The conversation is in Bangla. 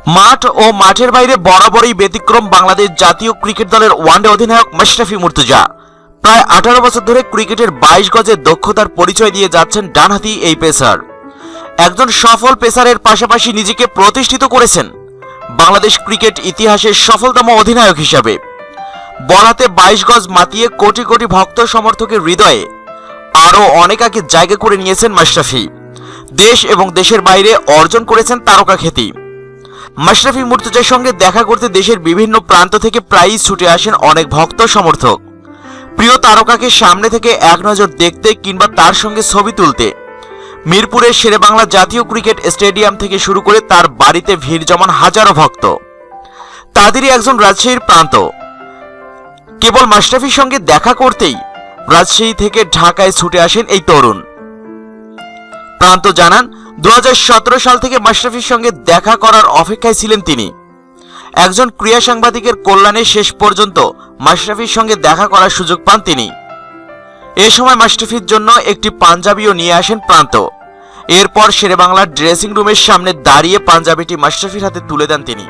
মাঠ ও মাঠের বাইরে বরাবরই ব্যতিক্রম বাংলাদেশ জাতীয় ক্রিকেট দলের ওয়ানডে অধিনায়ক মাশরাফি মুর্তজা। প্রায় 18 বছর ধরে ক্রিকেটের 22 গজে দক্ষতার পরিচয় দিয়ে যাচ্ছেন ডানহাতি এই পেসার। একজন সফল পেসারের পাশাপাশি নিজেকে প্রতিষ্ঠিত করেছেন বাংলাদেশ ক্রিকেট ইতিহাসের সফলতম অধিনায়ক হিসাবে। বল হাতে 22 গজ মাতিয়ে কোটি কোটি ভক্ত সমর্থকের হৃদয়ে আরও অনেক আগে জায়গা করে নিয়েছেন মাশরাফি। দেশ এবং দেশের বাইরে অর্জন করেছেন তারকা খ্যাতি। মাশরাফি মুর্তজার সঙ্গে দেখা করতে দেশের বিভিন্ন প্রান্ত থেকে প্রায়ই ছুটে আসেন অনেক ভক্ত সমর্থক। প্রিয় তারকাকে সামনে থেকে এক নজর দেখতে কিংবা তার সঙ্গে ছবি তুলতে মিরপুরের শেরেবাংলা জাতীয় ক্রিকেট স্টেডিয়াম থেকে শুরু করে তার বাড়িতে ভিড় জমান হাজারো ভক্ত। তাদেরই একজন রাজশাহীর প্রান্ত। কেবল মাশরাফির সঙ্গে দেখা করতেই রাজশাহী থেকে ঢাকায় ছুটে আসেন এই তরুণ। প্রান্ত জানান, 2017 সাল থেকে মাশরাফির সঙ্গে দেখা করার অপেক্ষায় ছিলেন তিনি। একজন ক্রীড়া সাংবাদিকের কল্যাণে শেষ পর্যন্ত মাশরাফির সঙ্গে দেখা করার সুযোগ পান তিনি। এ সময় মাশরাফির জন্য একটি পাঞ্জাবিও নিয়ে আসেন প্রান্ত। এরপর শেরেবাংলার ড্রেসিং রুমের সামনে দাঁড়িয়ে পাঞ্জাবিটি মাশরাফির হাতে তুলে দেন তিনি।